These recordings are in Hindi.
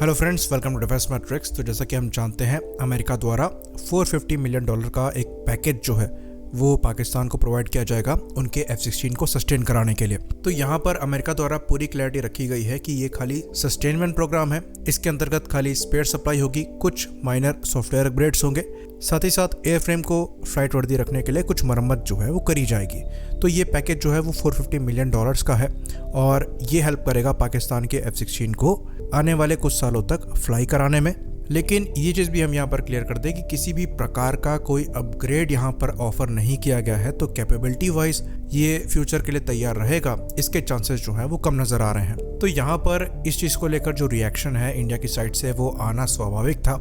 Hello friends, welcome to defence matrix. तो जैसा कि हम जानते हैं, अमेरिका द्वारा $450 मिलियन का एक पैकेज जो है वो पाकिस्तान को प्रोवाइड किया जाएगा उनके F-16 को सस्टेन कराने के लिए। तो यहाँ पर अमेरिका द्वारा पूरी क्लैरिटी रखी गई है कि ये खाली सस्टेनमेंट प्रोग्राम है। इसके अंतर्गत खाली स्पेयर सप्लाई होगी, कुछ माइनर सॉफ्टवेयर अपग्रेड्स होंगे, साथ ही साथ एयरफ्रेम को फ्लाइट वर्दी रखने के लिए कुछ मरम्मत जो है वो करी जाएगी। तो ये पैकेज जो है वो $450 मिलियन का है और ये हेल्प करेगा पाकिस्तान के F-16 को आने वाले कुछ सालों तक फ्लाई कराने में। लेकिन ये चीज़ भी हम यहाँ पर क्लियर कर दें कि किसी भी प्रकार का कोई अपग्रेड यहाँ पर ऑफर नहीं किया गया है, तो कैपेबिलिटी वाइज ये फ्यूचर के लिए तैयार रहेगा, इसके चांसेस जो है वो कम नज़र आ रहे हैं। तो यहाँ पर इस चीज़ को लेकर जो रिएक्शन है इंडिया की साइड से वो आना स्वाभाविक था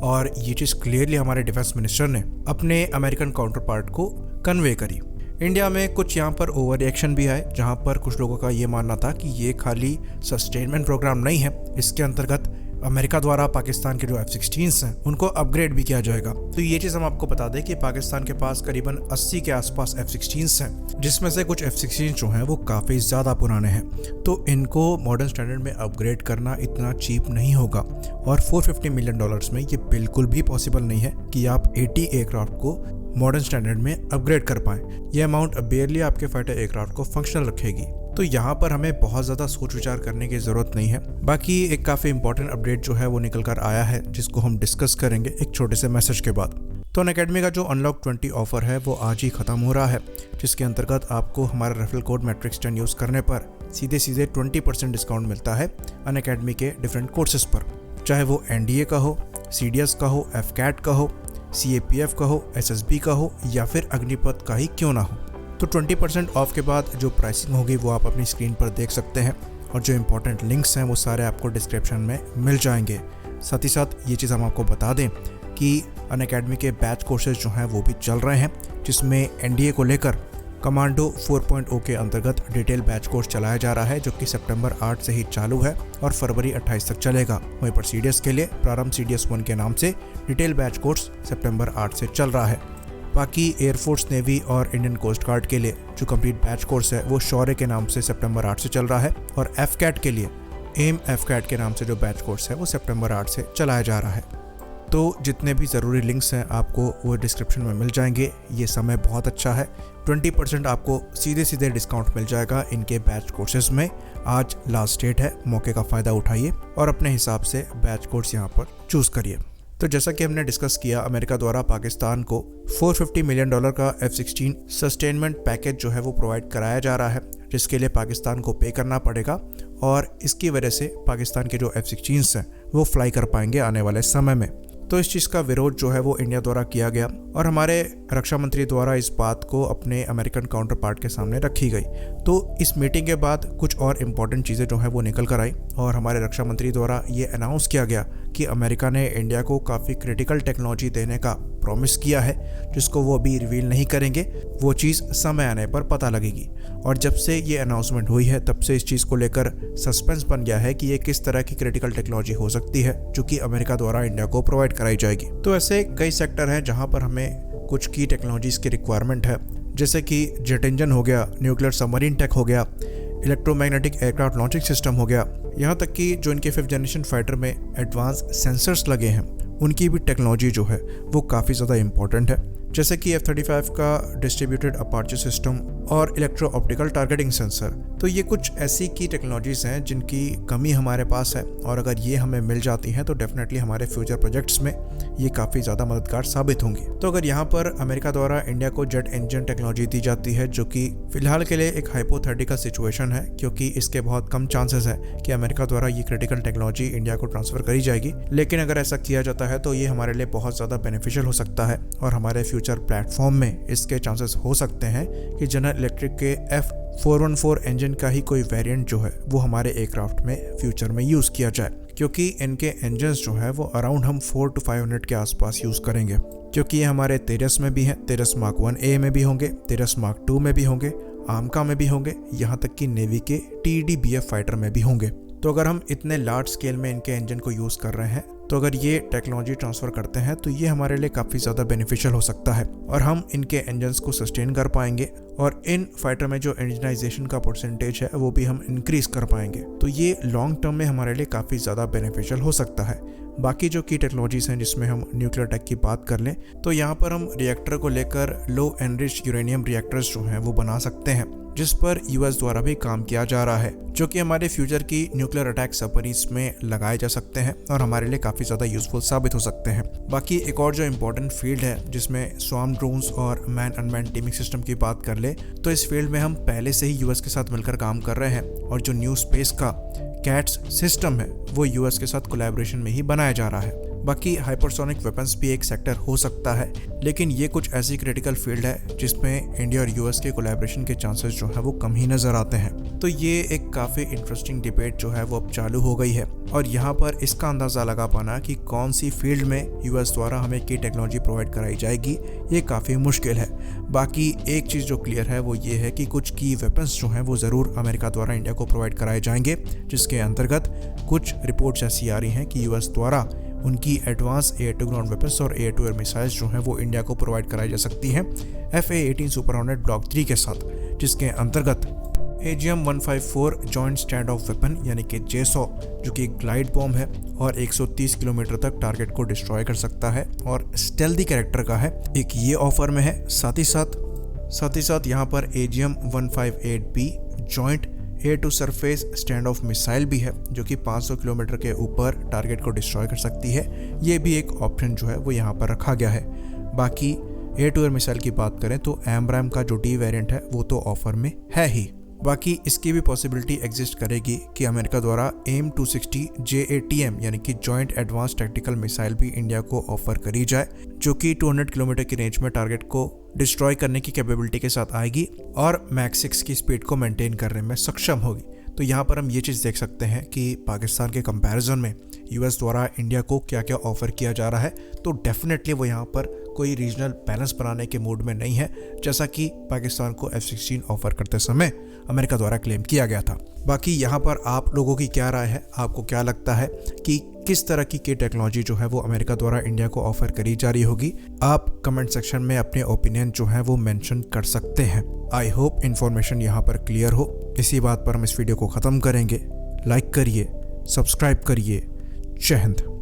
और ये चीज़ क्लियरली हमारे डिफेंस मिनिस्टर ने अपने अमेरिकन काउंटर पार्ट को कन्वे करी। इंडिया में कुछ यहाँ पर ओवर रिएक्शन भी आए, जहाँ पर कुछ लोगों का ये मानना था कि ये खाली सस्टेनमेंट प्रोग्राम नहीं है, इसके अंतर्गत अमेरिका द्वारा पाकिस्तान के जो F-16 हैं उनको अपग्रेड भी किया जाएगा। तो ये चीज़ हम आपको बता दें कि पाकिस्तान के पास करीबन 80 के आसपास F-16 हैं, जिसमें से कुछ F-16 जो हैं वो काफ़ी ज़्यादा पुराने हैं। तो इनको मॉडर्न स्टैंडर्ड में अपग्रेड करना इतना चीप नहीं होगा और $450 मिलियन में ये बिल्कुल भी पॉसिबल नहीं है कि आप 80 एयरक्राफ्ट को मॉडर्न स्टैंडर्ड में अपग्रेड कर पाएँ। ये अमाउंट बेयरली आपके फाइटर एयरक्राफ्ट को फंक्शनल रखेगी। तो यहाँ पर हमें बहुत ज़्यादा सोच विचार करने की ज़रूरत नहीं है। बाकी एक काफ़ी इंपॉर्टेंट अपडेट जो है वो निकल कर आया है, जिसको हम डिस्कस करेंगे एक छोटे से मैसेज के बाद। तो अनअकैडमी का जो अनलॉक 20 ऑफर है वो आज ही ख़त्म हो रहा है, जिसके अंतर्गत आपको हमारा रेफरल कोड मैट्रिक्स 10 यूज़ करने पर सीधे 20% डिस्काउंट मिलता है अनअकैडमी के डिफरेंट कोर्सेज पर, चाहे वो NDA का हो, CDS का हो, FCAT का हो, CAPF का हो, SSB का हो या फिर अग्निपथ का ही क्यों ना हो। तो 20% ऑफ के बाद जो प्राइसिंग होगी वो आप अपनी स्क्रीन पर देख सकते हैं और जो इंपॉर्टेंट लिंक्स हैं वो सारे आपको डिस्क्रिप्शन में मिल जाएंगे। साथ ही साथ ये चीज़ हम आपको बता दें कि अनअकैडमी के बैच कोर्सेज जो हैं वो भी चल रहे हैं, जिसमें NDA को लेकर कमांडो 4.0 के अंतर्गत डिटेल बैच कोर्स चलाया जा रहा है, जो कि सितंबर 8 से ही चालू है और फरवरी 28 तक चलेगा। वहीं पर CDS के लिए प्रारंभ CDS 1 के नाम से डिटेल बैच कोर्स सितंबर 8 से चल रहा है। बाकी एयरफोर्स, नेवी और इंडियन कोस्ट गार्ड के लिए जो कंप्लीट बैच कोर्स है वो शौर्य के नाम से सितंबर 8 से चल रहा है और FCAT के लिए एम FCAT के नाम से जो बैच कोर्स है वो सितंबर 8 से चलाया जा रहा है। तो जितने भी ज़रूरी लिंक्स हैं आपको वो डिस्क्रिप्शन में मिल जाएंगे। ये समय बहुत अच्छा है, 20% आपको सीधे डिस्काउंट मिल जाएगा इनके बैच कोर्सेज में। आज लास्ट डेट है, मौके का फ़ायदा उठाइए और अपने हिसाब से बैच कोर्स यहाँ पर चूज़ करिए। तो जैसा कि हमने डिस्कस किया, अमेरिका द्वारा पाकिस्तान को $450 मिलियन का F-16 सस्टेनमेंट पैकेज जो है वो प्रोवाइड कराया जा रहा है, जिसके लिए पाकिस्तान को पे करना पड़ेगा और इसकी वजह से पाकिस्तान के जो F-16 हैं वो फ्लाई कर पाएंगे आने वाले समय में। तो इस चीज़ का विरोध जो है वो इंडिया द्वारा किया गया और हमारे रक्षा मंत्री द्वारा इस बात को अपने अमेरिकन काउंटर पार्ट के सामने रखी गई। तो इस मीटिंग के बाद कुछ और इम्पॉर्टेंट चीज़ें जो है वो निकल कर आई और हमारे रक्षा मंत्री द्वारा ये अनाउंस किया गया कि अमेरिका ने इंडिया को काफ़ी क्रिटिकल टेक्नोलॉजी देने का प्रॉमिस किया है, जिसको वो अभी रिवील नहीं करेंगे, वो चीज़ समय आने पर पता लगेगी। और जब से ये अनाउंसमेंट हुई है तब से इस चीज़ को लेकर सस्पेंस बन गया है कि ये किस तरह की क्रिटिकल टेक्नोलॉजी हो सकती है जो कि अमेरिका द्वारा इंडिया को प्रोवाइड कराई जाएगी। तो ऐसे कई सेक्टर हैं जहाँ पर हमें कुछ की टेक्नोलॉजीज़ की रिक्वायरमेंट है, जैसे कि जेट इंजन हो गया, न्यूक्लियर सबमरीन टेक हो गया, इलेक्ट्रोमैग्नेटिक एयरक्राफ्ट लॉन्चिंग सिस्टम हो गया, यहाँ तक कि जो इनके 5th जनरेशन फाइटर में एडवांस सेंसर्स लगे हैं उनकी भी टेक्नोलॉजी जो है वो काफ़ी ज़्यादा इंपॉर्टेंट है, जैसे कि F-35 का डिस्ट्रीब्यूटेड अपार्चर सिस्टम और इलेक्ट्रो ऑप्टिकल टारगेटिंग सेंसर। तो ये कुछ ऐसी की टेक्नोलॉजीज़ हैं जिनकी कमी हमारे पास है और अगर ये हमें मिल जाती हैं तो डेफिनेटली हमारे फ्यूचर प्रोजेक्ट्स में ये काफ़ी ज़्यादा मददगार साबित होंगी। तो अगर यहाँ पर अमेरिका द्वारा इंडिया को जेट इंजन टेक्नोलॉजी दी जाती है, जो कि फिलहाल के लिए एक हाइपोथेटिकल सिचुएशन है, क्योंकि इसके बहुत कम चांसेस हैं कि अमेरिका द्वारा ये क्रिटिकल टेक्नोलॉजी इंडिया को ट्रांसफ़र करी जाएगी, लेकिन अगर ऐसा किया जाता है तो ये हमारे लिए बहुत ज़्यादा बेनिफिशियल हो सकता है और हमारे फ्यूचर प्लेटफॉर्म में इसके चांसेस हो सकते हैं कि जनरल इलेक्ट्रिक के F414 इंजन का ही कोई वेरिएंट जो है वो हमारे एयरक्राफ्ट में फ्यूचर में यूज़ किया जाए, क्योंकि इनके इंजन्स जो है वो अराउंड हम 400 to 500 के आसपास यूज़ करेंगे, क्योंकि ये हमारे तेजस में भी हैं, तेजस मार्क 1A में भी होंगे, तेजस मार्क 2 में भी होंगे, आमका में भी होंगे, यहाँ तक कि नेवी के TDBF फाइटर में भी होंगे। तो अगर हम इतने लार्ज स्केल में इनके इंजन को यूज़ कर रहे हैं तो अगर ये टेक्नोलॉजी ट्रांसफ़र करते हैं तो ये हमारे लिए काफ़ी ज़्यादा बेनिफिशियल हो सकता है और हम इनके इंजन्स को सस्टेन कर पाएंगे और इन फाइटर में जो इंडिजनाइजेशन का परसेंटेज है वो भी हम इंक्रीज़ कर पाएंगे। तो ये लॉन्ग टर्म में हमारे लिए काफ़ी ज़्यादा बेनिफिशियल हो सकता है। बाकी जो की टेक्नोलॉजीज़ हैं जिसमें हम न्यूक्लियर टेक की बात कर लें तो यहाँ पर हम रिएक्टर को लेकर लो एनरिच्ड यूरेनियम रिएक्टर्स जो हैं वो बना सकते हैं, जिस पर यूएस द्वारा भी काम किया जा रहा है, जो कि हमारे फ्यूचर की न्यूक्लियर अटैक सबमरीन्स में लगाए जा सकते हैं और हमारे लिए काफ़ी ज़्यादा यूजफुल साबित हो सकते हैं। बाकी एक और जो इम्पोर्टेंट फील्ड है जिसमें स्वार्म ड्रोन्स और मैन अनमैन टीमिंग सिस्टम की बात कर ले तो इस फील्ड में हम पहले से ही यूएस के साथ मिलकर काम कर रहे हैं और जो न्यू स्पेस का कैट्स सिस्टम है वो यूएस के साथ कोलैबोरेशन में ही बनाया जा रहा है। बाकी हाइपरसोनिक वेपन्स भी एक सेक्टर हो सकता है, लेकिन ये कुछ ऐसी क्रिटिकल फील्ड है जिसमें इंडिया और यूएस के कोलैबोरेशन के चांसेस जो है वो कम ही नज़र आते हैं। तो ये एक काफ़ी इंटरेस्टिंग डिबेट जो है वो अब चालू हो गई है और यहाँ पर इसका अंदाज़ा लगा पाना कि कौन सी फील्ड में यूएस द्वारा हमें की टेक्नोलॉजी प्रोवाइड कराई जाएगी ये काफ़ी मुश्किल है। बाकी एक चीज़ जो क्लियर है वो ये है कि कुछ की वेपन्स जो हैं वो ज़रूर अमेरिका द्वारा इंडिया को प्रोवाइड कराए जाएंगे, जिसके अंतर्गत कुछ रिपोर्ट्स ऐसी आ रही हैं कि यूएस द्वारा उनकी advance air to ground weapons और एयर टू एयर मिसाइल्स जो हैं वो इंडिया को प्रोवाइड कराई जा सकती हैं FA-18 सुपर हॉर्नेट ब्लॉक 3 के साथ, जिसके अंतर्गत AGM-154 joint stand of weapon यानी कि JSOW जो कि एक ग्लाइड बॉम्ब है और 130 किलोमीटर तक टारगेट को डिस्ट्रॉय कर सकता है और स्टेल्दी कैरेक्टर का है, एक ये ऑफर में है। साथ ही साथ यहाँ पर AGM-158B joint air to surface stand off missile भी है जो कि 500 किलोमीटर के ऊपर टारगेट को डिस्ट्रॉय कर सकती है। ये भी एक ऑप्शन जो है वो यहाँ पर रखा गया है। बाकी एयर टू एयर मिसाइल की बात करें तो AMRAAM का जो D वेरिएंट है वो तो ऑफर में है ही। बाकी इसकी भी पॉसिबिलिटी एग्जिस्ट करेगी कि अमेरिका द्वारा AIM-260 JATM यानी कि जॉइंट एडवांस टैक्टिकल मिसाइल भी इंडिया को ऑफर करी जाए, जो कि 200 किलोमीटर की रेंज में टारगेट को डिस्ट्रॉय करने की कैपेबिलिटी के साथ आएगी और मैक 6 की स्पीड को मेंटेन करने में सक्षम होगी। तो यहाँ पर हम ये चीज़ देख सकते हैं कि पाकिस्तान के कंपैरिजन में यूएस द्वारा इंडिया को क्या क्या ऑफर किया जा रहा है, तो डेफिनेटली वो यहाँ पर कोई रीजनल बैलेंस बनाने के मूड में नहीं है, जैसा कि पाकिस्तान को F-16 ऑफर करते समय अमेरिका द्वारा क्लेम किया गया था। बाकी यहाँ पर आप लोगों की क्या राय है, आपको क्या लगता है कि किस तरह की टेक्नोलॉजी जो है वो अमेरिका द्वारा इंडिया को ऑफर करी जा रही होगी? आप कमेंट सेक्शन में अपने ओपिनियन जो है वो मेंशन कर सकते हैं। आई होप इन्फॉर्मेशन यहाँ पर क्लियर हो। इसी बात पर हम इस वीडियो को ख़त्म करेंगे। लाइक करिए, सब्सक्राइब करिए। जय हिंद।